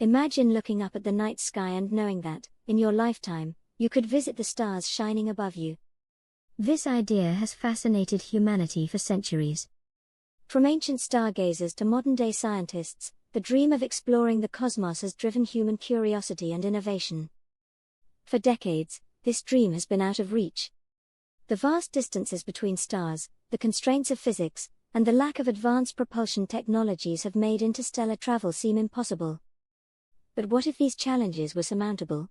Imagine looking up at the night sky and knowing that, in your lifetime, you could visit the stars shining above you. This idea has fascinated humanity for centuries. From ancient stargazers to modern-day scientists, the dream of exploring the cosmos has driven human curiosity and innovation. For decades, this dream has been out of reach. The vast distances between stars, the constraints of physics, and the lack of advanced propulsion technologies have made interstellar travel seem impossible. But what if these challenges were surmountable?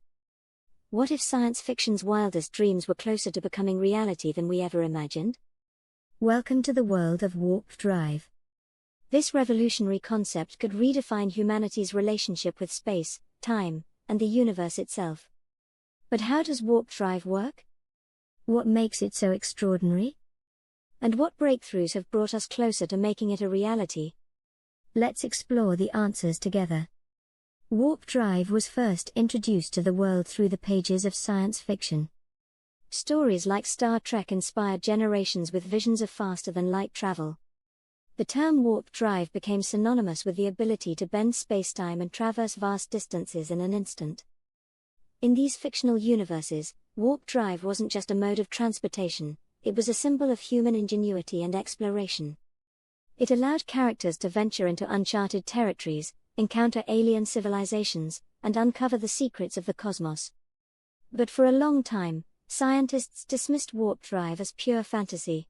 What if science fiction's wildest dreams were closer to becoming reality than we ever imagined? Welcome to the world of warp drive. This revolutionary concept could redefine humanity's relationship with space, time, and the universe itself. But how does warp drive work? What makes it so extraordinary? And what breakthroughs have brought us closer to making it a reality? Let's explore the answers together. Warp drive was first introduced to the world through the pages of science fiction. Stories like Star Trek inspired generations with visions of faster-than-light travel. The term warp drive became synonymous with the ability to bend spacetime and traverse vast distances in an instant. In these fictional universes, warp drive wasn't just a mode of transportation, it was a symbol of human ingenuity and exploration. It allowed characters to venture into uncharted territories, encounter alien civilizations, and uncover the secrets of the cosmos. But for a long time, scientists dismissed warp drive as pure fantasy.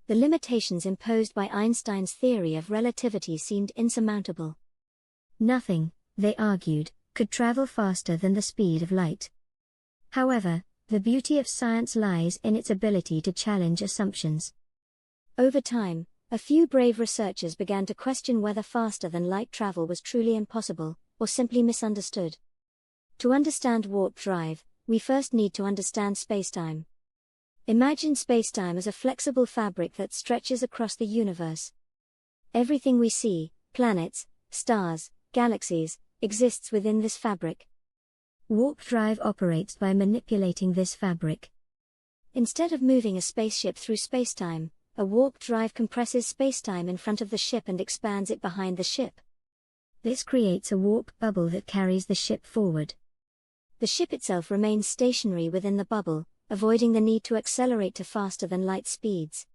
The limitations imposed by Einstein's theory of relativity seemed insurmountable. Nothing, they argued, could travel faster than the speed of light. However, the beauty of science lies in its ability to challenge assumptions. Over time, a few brave researchers began to question whether faster-than-light travel was truly impossible, or simply misunderstood. To understand warp drive, we first need to understand spacetime. Imagine spacetime as a flexible fabric that stretches across the universe. Everything we see, planets, stars, galaxies, exists within this fabric. Warp drive operates by manipulating this fabric. Instead of moving a spaceship through spacetime, a warp drive compresses spacetime in front of the ship and expands it behind the ship. This creates a warp bubble that carries the ship forward. The ship itself remains stationary within the bubble, avoiding the need to accelerate to faster-than-light speeds.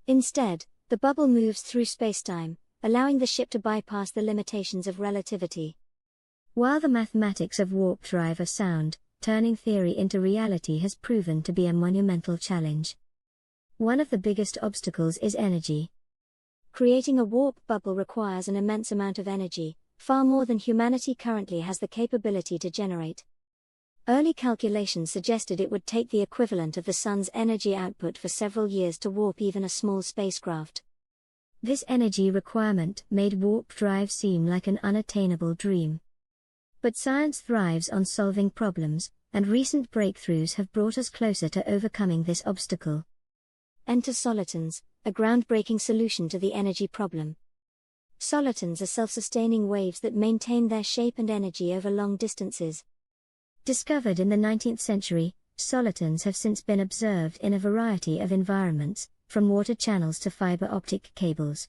Instead, the bubble moves through spacetime, allowing the ship to bypass the limitations of relativity. While the mathematics of warp drive are sound, turning theory into reality has proven to be a monumental challenge. One of the biggest obstacles is energy. Creating a warp bubble requires an immense amount of energy, far more than humanity currently has the capability to generate. Early calculations suggested it would take the equivalent of the sun's energy output for several years to warp even a small spacecraft. This energy requirement made warp drive seem like an unattainable dream. But science thrives on solving problems, and recent breakthroughs have brought us closer to overcoming this obstacle. Enter solitons, a groundbreaking solution to the energy problem. Solitons are self-sustaining waves that maintain their shape and energy over long distances. Discovered in the 19th century, solitons have since been observed in a variety of environments, from water channels to fiber optic cables.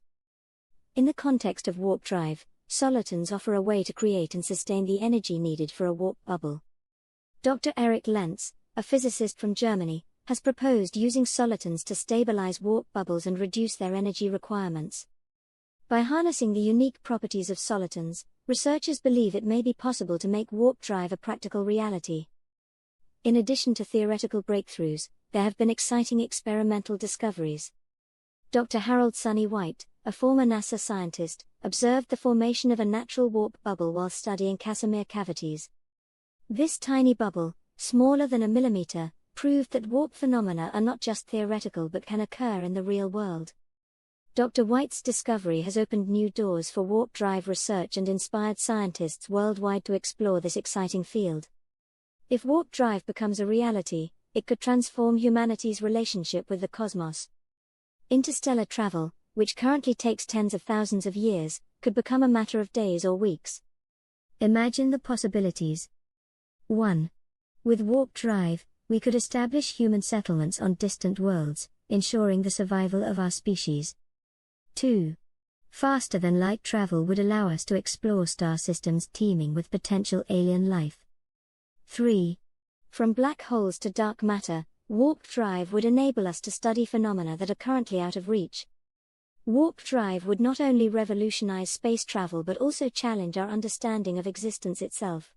In the context of warp drive, solitons offer a way to create and sustain the energy needed for a warp bubble. Dr. Eric Lentz, a physicist from Germany, has proposed using solitons to stabilize warp bubbles and reduce their energy requirements. By harnessing the unique properties of solitons, researchers believe it may be possible to make warp drive a practical reality. In addition to theoretical breakthroughs, there have been exciting experimental discoveries. Dr. Harold Sonny White, a former NASA scientist, observed the formation of a natural warp bubble while studying Casimir cavities. This tiny bubble, smaller than a millimeter, proved that warp phenomena are not just theoretical but can occur in the real world. Dr. White's discovery has opened new doors for warp drive research and inspired scientists worldwide to explore this exciting field. If warp drive becomes a reality, it could transform humanity's relationship with the cosmos. Interstellar travel, which currently takes tens of thousands of years, could become a matter of days or weeks. Imagine the possibilities. 1. With warp drive, we could establish human settlements on distant worlds, ensuring the survival of our species. 2. Faster than light travel would allow us to explore star systems teeming with potential alien life. 3. From black holes to dark matter, warp drive would enable us to study phenomena that are currently out of reach. Warp drive would not only revolutionize space travel but also challenge our understanding of existence itself.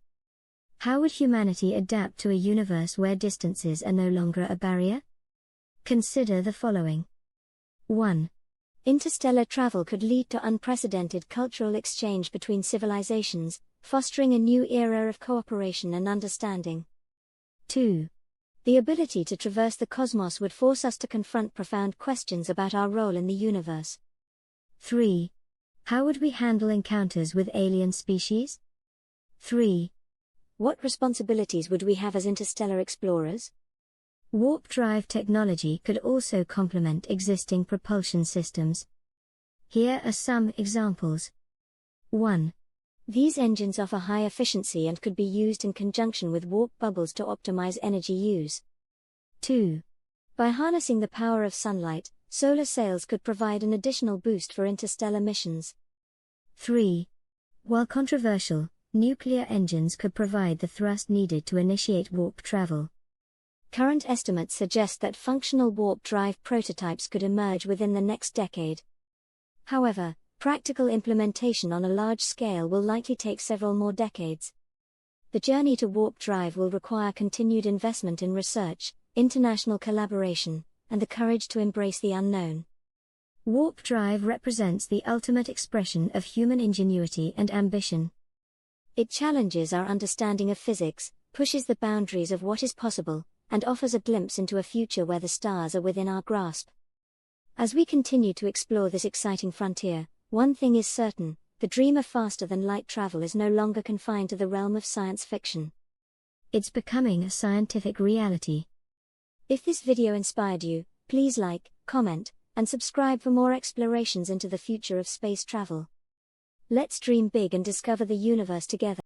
How would humanity adapt to a universe where distances are no longer a barrier? Consider the following. 1. Interstellar travel could lead to unprecedented cultural exchange between civilizations, fostering a new era of cooperation and understanding. 2. The ability to traverse the cosmos would force us to confront profound questions about our role in the universe. 3. How would we handle encounters with alien species? 3. What responsibilities would we have as interstellar explorers? Warp drive technology could also complement existing propulsion systems. Here are some examples. 1. These engines offer high efficiency and could be used in conjunction with warp bubbles to optimize energy use. 2. By harnessing the power of sunlight, solar sails could provide an additional boost for interstellar missions. 3. While controversial, nuclear engines could provide the thrust needed to initiate warp travel. Current estimates suggest that functional warp drive prototypes could emerge within the next decade. However, practical implementation on a large scale will likely take several more decades. The journey to warp drive will require continued investment in research, international collaboration, and the courage to embrace the unknown. Warp drive represents the ultimate expression of human ingenuity and ambition. It challenges our understanding of physics, pushes the boundaries of what is possible, and offers a glimpse into a future where the stars are within our grasp. As we continue to explore this exciting frontier, one thing is certain: the dream of faster-than-light travel is no longer confined to the realm of science fiction. It's becoming a scientific reality. If this video inspired you, please like, comment, and subscribe for more explorations into the future of space travel. Let's dream big and discover the universe together.